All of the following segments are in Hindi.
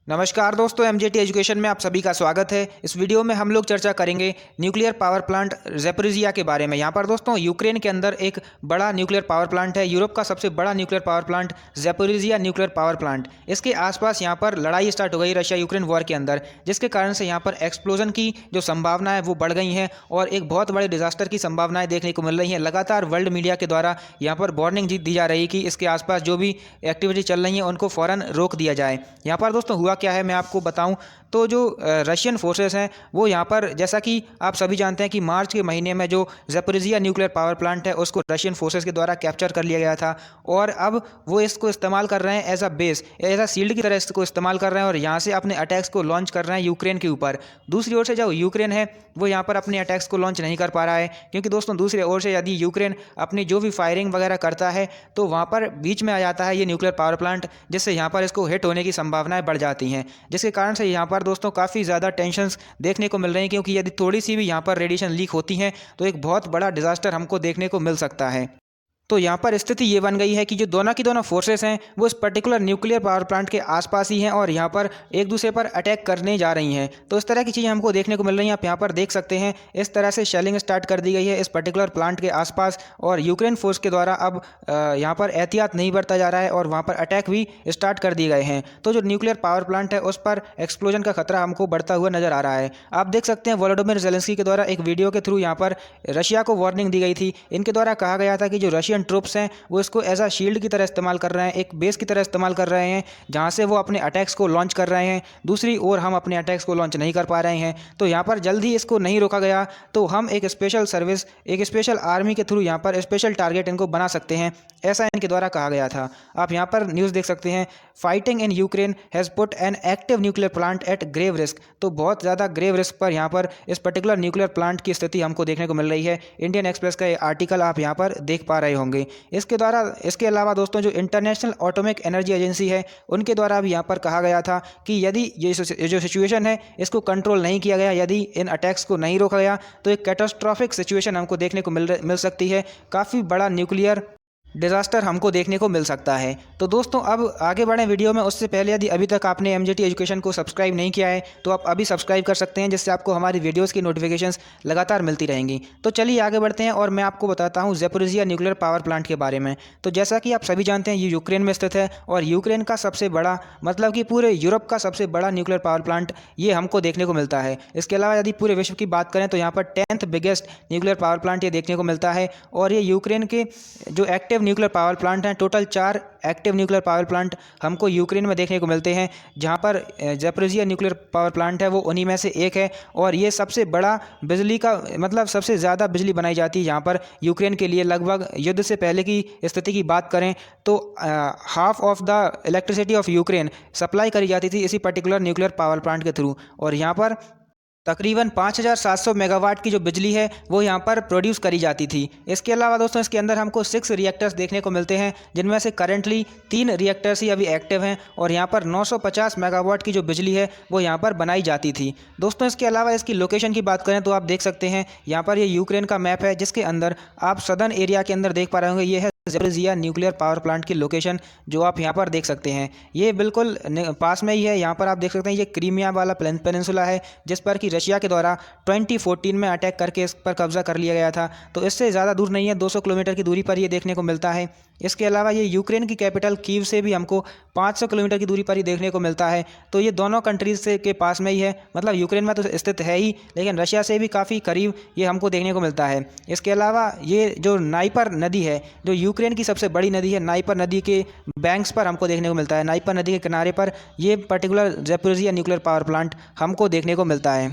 नमस्कार दोस्तों, एमजेटी एजुकेशन में आप सभी का स्वागत है। इस वीडियो में हम लोग चर्चा करेंगे न्यूक्लियर पावर प्लांट ज़ैपोरिज़िया के बारे में। यहाँ पर दोस्तों यूक्रेन के अंदर एक बड़ा न्यूक्लियर पावर प्लांट है। यूरोप का सबसे बड़ा nuclear power plant Zaporizhzhia nuclear power plant. इसके आसपास यहाँ पर लड़ाई स्टार्ट हो गई रशिया यूक्रेन वॉर के अंदर, जिसके कारण से यहाँ पर एक्सप्लोजन की जो संभावना है वो बढ़ गई हैं और एक बहुत बड़े डिजास्टर की संभावनाएं देखने को मिल रही हैं। लगातार वर्ल्ड मीडिया के द्वारा यहाँ पर वार्निंग दी जा रही है कि इसके आसपास जो भी एक्टिविटी चल रही है उनको फ़ौरन रोक दिया जाए। यहाँ पर दोस्तों हुआ क्या है मैं आपको बताऊं तो जो रशियन फोर्सेस हैं वो यहाँ पर, जैसा कि आप सभी जानते हैं कि मार्च के महीने में जो ज़ैपोरिज़िया न्यूक्लियर पावर प्लांट है उसको रशियन फोर्सेस के द्वारा कैप्चर कर लिया गया था और अब वो इसको इस्तेमाल कर रहे हैं as a base, as a shield की तरह इसको इस्तेमाल कर रहे हैं और यहाँ से अपने अटैक्स को लॉन्च कर रहे हैं यूक्रेन के ऊपर। दूसरी ओर से जो यूक्रेन है वो यहाँ पर अपने अटैक्स को लॉन्च नहीं कर पा रहा है, क्योंकि दोस्तों दूसरी ओर से यदि यूक्रेन अपनी जो भी फायरिंग वगैरह करता है तो वहाँ पर बीच में आ जाता है ये न्यूक्लियर पावर प्लांट, जिससे यहाँ पर इसको हिट होने की संभावनाएं बढ़ जाती हैं, जिसके कारण से यहाँ पर दोस्तों काफ़ी ज़्यादा टेंशन्स देखने को मिल रही हैं। क्योंकि यदि थोड़ी सी भी यहाँ पर रेडिएशन लीक होती हैं तो एक बहुत बड़ा डिजास्टर हमको देखने को मिल सकता है। तो यहाँ पर स्थिति ये बन गई है कि जो दोनों की दोनों फोर्सेस हैं वो इस पर्टिकुलर न्यूक्लियर पावर प्लांट के आसपास ही हैं और यहाँ पर एक दूसरे पर अटैक करने जा रही हैं। तो इस तरह की चीज़ें हमको देखने को मिल रही हैं। आप यहाँ पर देख सकते हैं इस तरह से शेलिंग स्टार्ट कर दी गई है इस पर्टिकुलर प्लांट के आसपास और यूक्रेन फोर्स के द्वारा अब यहाँ पर एहतियात नहीं बरता जा रहा है और वहाँ पर अटैक भी स्टार्ट कर दिए गए हैं। तो जो न्यूक्लियर पावर प्लांट है उस पर एक्सप्लोजन का खतरा हमको बढ़ता हुआ नजर आ रहा है। आप देख सकते हैं वोलोडिमिर ज़ेलेंस्की के द्वारा एक वीडियो के थ्रू यहाँ पर रशिया को वार्निंग दी गई थी। इनके द्वारा कहा गया था कि जो रशियन ट्रूप्स हैं वो इसको एज अ शील्ड की तरह इस्तेमाल कर रहे हैं, एक बेस की तरह इस्तेमाल कर रहे हैं जहां से वो अपने अटैक्स को लॉन्च कर रहे हैं। दूसरी ओर हम अपने अटैक्स को लॉन्च नहीं कर पा रहे हैं, तो यहाँ पर जल्द ही इसको नहीं रोका गया तो हम एक स्पेशल सर्विस, एक स्पेशल आर्मी के थ्रू यहाँ पर स्पेशल टारगेट इनको बना सकते हैं, ऐसा इनके द्वारा कहा गया था। आप यहाँ पर न्यूज़ देख सकते हैं, fighting in Ukraine has put an active nuclear plant at grave risk. तो बहुत ज़्यादा ग्रेव रिस्क पर यहाँ पर इस पर्टिकुलर न्यूक्लियर प्लांट की स्थिति हमको देखने को मिल रही है। इंडियन एक्सप्रेस का ये आर्टिकल आप यहाँ पर देख पा रहे होंगे। इसके अलावा दोस्तों जो इंटरनेशनल एटॉमिक एनर्जी एजेंसी है उनके द्वारा भी यहाँ पर कहा गया था कि यदि ये जो सिचुएशन है इसको कंट्रोल नहीं किया गया, यदि इन अटैक्स को नहीं रोका गया तो एक कैटास्ट्रॉफिक सिचुएशन हमको देखने को मिल सकती है। काफ़ी बड़ा न्यूक्लियर डिज़ास्टर हमको देखने को मिल सकता है। तो दोस्तों अब आगे बढ़ें वीडियो में, उससे पहले यदि अभी तक आपने एमजेटी एजुकेशन को सब्सक्राइब नहीं किया है तो आप अभी सब्सक्राइब कर सकते हैं, जिससे आपको हमारी वीडियोस की नोटिफिकेशंस लगातार मिलती रहेंगी। तो चलिए आगे बढ़ते हैं और मैं आपको बताता हूँ ज़ैपोरिज़िया न्यूक्लियर पावर प्लांट के बारे में। तो जैसा कि आप सभी जानते हैं ये यूक्रेन में स्थित है और यूक्रेन का सबसे बड़ा, मतलब कि पूरे यूरोप का सबसे बड़ा न्यूक्लियर पावर प्लांट ये हमको देखने को मिलता है। इसके अलावा यदि पूरे विश्व की बात करें तो यहाँ पर 10th biggest nuclear power plant ये देखने को मिलता है और ये यूक्रेन के जो एक्टिव न्यूक्लियर पावर प्लांट हैं, total 4 active nuclear power plant हमको यूक्रेन में देखने को मिलते हैं, जहां पर ज़ैपोरिज़िया न्यूक्लियर पावर प्लांट है वो उन्हीं में से एक है और ये सबसे बड़ा बिजली का, मतलब सबसे ज़्यादा बिजली बनाई जाती है यहाँ पर यूक्रेन के लिए। लगभग युद्ध से पहले की स्थिति की बात करें तो half of the elasticity of Ukraine supply करी जाती थी इसी पर्टिकुलर न्यूक्लियर पावर प्लांट के थ्रू और यहाँ पर तकरीबन 5700 मेगावाट की जो बिजली है वो यहाँ पर प्रोड्यूस करी जाती थी। इसके अलावा दोस्तों इसके अंदर हमको 6 रिएक्टर्स देखने को मिलते हैं, जिनमें से करंटली 3 रिएक्टर्स ही अभी एक्टिव हैं और यहाँ पर 950 मेगावाट की जो बिजली है वो यहाँ पर बनाई जाती थी। दोस्तों इसके अलावा इसकी लोकेशन की बात करें तो आप देख सकते हैं यहाँ पर ये यूक्रेन का मैप है, जिसके अंदर आप सदर्न एरिया के अंदर देख पा रहे होंगे। ये है ज़ैपोरिज़िया न्यूक्लियर पावर प्लांट की लोकेशन, जो आप यहाँ पर देख सकते हैं। ये बिल्कुल पास में ही है। यहाँ पर आप देख सकते हैं ये क्रीमिया वाला पेनिनसुला है, जिस पर कि रशिया के द्वारा 2014 में अटैक करके इस पर कब्जा कर लिया गया था। तो इससे ज़्यादा दूर नहीं है, 200 किलोमीटर की दूरी पर ये देखने को मिलता है। इसके अलावा ये यूक्रेन की कैपिटल कीव से भी हमको 500 किलोमीटर की दूरी पर ही देखने को मिलता है। तो ये दोनों कंट्रीज से के पास में ही है, मतलब यूक्रेन में तो स्थित है ही, लेकिन रशिया से भी काफ़ी करीब ये हमको देखने को मिलता है। इसके अलावा ये जो नाइपर नदी है, जो यूक्रेन की सबसे बड़ी नदी है, नाइपर नदी के बैंक्स पर हमको देखने को मिलता है। नाइपर नदी के किनारे पर ये particular Zaporizhzhia nuclear power plant हमको देखने को मिलता है।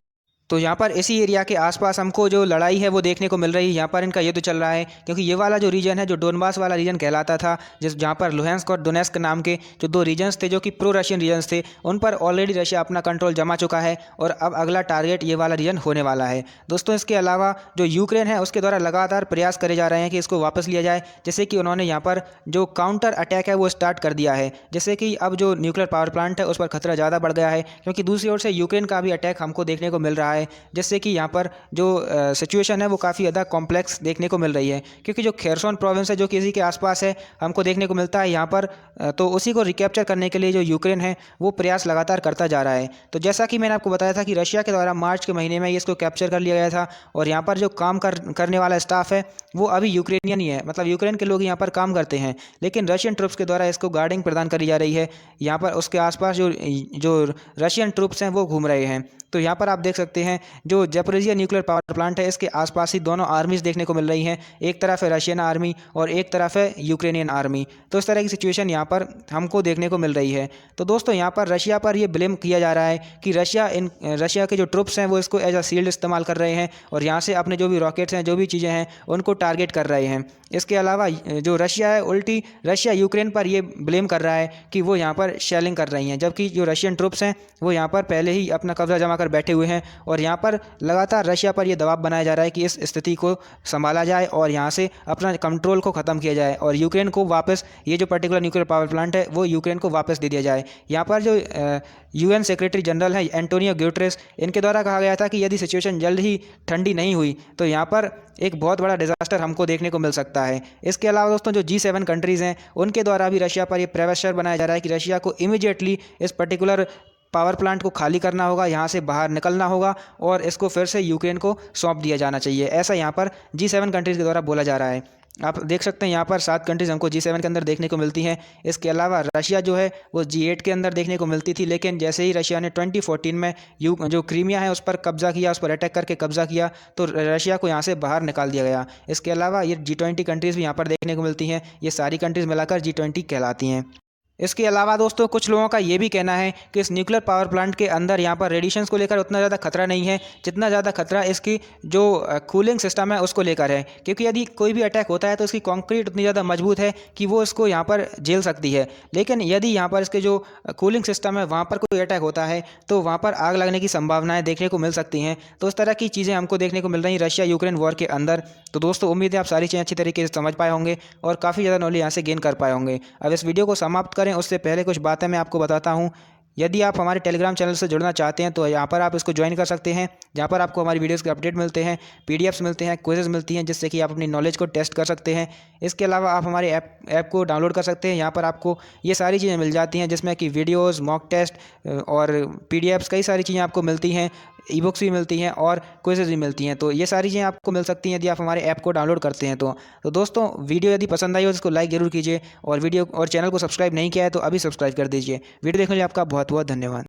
तो यहाँ पर इसी एरिया के आसपास हमको जो लड़ाई है वो देखने को मिल रही है। यहाँ पर इनका युद्ध चल रहा है, क्योंकि ये वाला जो रीजन है, जो डोनबास वाला रीजन कहलाता था, जहाँ पर लुहांस्क और डोनेस्क नाम के जो 2 रीजन्स थे जो कि प्रो रशियन रीजन्स थे, उन पर ऑलरेडी रशिया अपना कंट्रोल जमा चुका है और अब अगला टारगेट ये वाला रीजन होने वाला है। दोस्तों इसके अलावा जो यूक्रेन है उसके द्वारा लगातार प्रयास करे जा रहे हैं कि इसको वापस लिया जाए, जैसे कि उन्होंने यहाँ पर जो काउंटर अटैक है वो स्टार्ट कर दिया है, जैसे कि अब जो न्यूक्लियर पावर प्लांट है उस पर खतरा ज़्यादा बढ़ गया है, क्योंकि दूसरी ओर से यूक्रेन का भी अटैक हमको देखने को मिल रहा है। है, जिससे कि यहाँ पर जो सिचुएशन है वो काफ़ी ज़्यादा कॉम्प्लेक्स देखने को मिल रही है। क्योंकि जो खेरसोन प्रोविंस है जो कि इसी के आसपास है हमको देखने को मिलता है यहाँ पर, तो उसी को रिकैप्चर करने के लिए जो यूक्रेन है वो प्रयास लगातार करता जा रहा है। तो जैसा कि मैंने आपको बताया था कि रशिया के द्वारा मार्च के महीने में ये इसको कैप्चर कर लिया गया था, और यहाँ पर जो काम करने वाला स्टाफ है वो अभी यूक्रेनियन ही है, मतलब यूक्रेन के लोग यहाँ पर काम करते हैं, लेकिन रशियन ट्रूप्स के द्वारा इसको गार्डिंग प्रदान करी जा रही है। यहाँ पर उसके आसपास जो रशियन ट्रूप्स हैं वो घूम रहे हैं। तो यहाँ पर आप देख सकते हैं जो ज़ैपोरिज़िया न्यूक्लियर पावर प्लांट है इसके आसपास ही दोनों आर्मीज़ देखने को मिल रही हैं, एक तरफ है रशियन आर्मी और एक तरफ है यूक्रेनियन आर्मी। तो इस तरह की सिचुएशन यहाँ पर हमको देखने को मिल रही है। तो दोस्तों यहाँ पर रशिया पर ये ब्लेम किया जा रहा है कि रशिया के जो ट्रुप्स हैं वो इसको एज अ शील्ड इस्तेमाल कर रहे हैं, और यहाँ से अपने जो भी रॉकेट्स हैं जो भी चीज़ें हैं उनको टारगेट कर रहे हैं। इसके अलावा जो रशिया है उल्टी रशिया यूक्रेन पर ये ब्लेम कर रहा है कि वो यहाँ पर शेलिंग कर रही हैं, जबकि जो रशियन ट्रुप्स हैं वो यहाँ पर पहले ही अपना कब्जा जमा कर बैठे हुए हैं, और यहाँ पर लगातार रशिया पर ये दबाव बनाया जा रहा है कि इस स्थिति को संभाला जाए और यहाँ से अपना कंट्रोल को ख़त्म किया जाए, और यूक्रेन को वापस ये जो पर्टिकुलर न्यूक्लियर पावर प्लांट है वो यूक्रेन को वापस दे दिया जाए। यहाँ पर जो UN सेक्रेटरी जनरल है एंटोनियो ग्यूटेरेस, इनके द्वारा कहा गया था कि यदि सिचुएशन जल्द ही ठंडी नहीं हुई तो यहाँ पर एक बहुत बड़ा डिजास्टर हमको देखने को मिल सकता है। इसके अलावा दोस्तों जो G7 कंट्रीज़ हैं उनके द्वारा भी रशिया पर ये प्रेशर बनाया जा रहा है कि रशिया को इमीडिएटली इस पर्टिकुलर पावर प्लांट को खाली करना होगा, यहाँ से बाहर निकलना होगा और इसको फिर से यूक्रेन को सौंप दिया जाना चाहिए। ऐसा यहाँ पर G7 कंट्रीज़ के द्वारा बोला जा रहा है। आप देख सकते हैं यहाँ पर 7 कंट्रीज़ हमको G7 के अंदर देखने को मिलती हैं। इसके अलावा रशिया जो है वो G8 के अंदर देखने को मिलती थी, लेकिन जैसे ही रशिया ने 2014 में जो क्रीमिया है उस पर कब्जा किया, उस पर अटैक करके कब्जा किया, तो रशिया को यहाँ से बाहर निकाल दिया गया। इसके अलावा ये G20 कंट्रीज़ भी यहाँ पर देखने को मिलती हैं। ये सारी कंट्रीज़ मिलाकर G20 कहलाती हैं। इसके अलावा दोस्तों कुछ लोगों का ये भी कहना है कि इस न्यूक्लियर पावर प्लांट के अंदर यहाँ पर रेडिएशंस को लेकर उतना ज़्यादा खतरा नहीं है जितना ज़्यादा खतरा इसकी जो कूलिंग सिस्टम है उसको लेकर है, क्योंकि यदि कोई भी अटैक होता है तो इसकी कंक्रीट उतनी ज़्यादा मजबूत है कि वो इसको यहाँ पर झेल सकती है, लेकिन यदि यहाँ पर इसके जो कूलिंग सिस्टम है वहाँ पर कोई अटैक होता है तो वहाँ पर आग लगने की संभावनाएँ देखने को मिल सकती हैं। तो इस तरह की चीज़ें हमको देखने को मिल रही हैं रशिया यूक्रेन वॉर के अंदर। तो दोस्तों उम्मीद है आप सारी चीज़ें अच्छी तरीके से समझ पाए होंगे और काफ़ी ज़्यादा नॉलेज यहाँ से गेन कर पाए होंगे। अब इस वीडियो को समाप्त करें उससे पहले कुछ बातें मैं आपको बताता हूं। यदि आप हमारे टेलीग्राम चैनल से जुड़ना चाहते हैं तो यहाँ पर आप इसको ज्वाइन कर सकते हैं, जहाँ पर आपको हमारी वीडियोस के अपडेट मिलते हैं, PDFs मिलते हैं, क्विज़ेस मिलती हैं, जिससे कि आप अपनी नॉलेज को टेस्ट कर सकते हैं। इसके अलावा आप हमारे ऐप को डाउनलोड कर सकते हैं। यहाँ पर आपको ये सारी चीज़ें मिल जाती हैं, जिसमें कि वीडियोज़, मॉक टेस्ट और PDFs कई सारी चीज़ें आपको मिलती हैं, ई-बुक्स भी मिलती हैं और क्विज़ेस भी मिलती हैं। तो ये सारी चीज़ें आपको मिल सकती हैं यदि आप हमारे ऐप को डाउनलोड करते हैं तो दोस्तों वीडियो यदि पसंद आई हो तो इसको लाइक ज़रूर कीजिए, और चैनल को सब्सक्राइब नहीं किया है तो अभी सब्सक्राइब कर दीजिए। वीडियो देखने के लिए आपका बहुत बहुत धन्यवाद।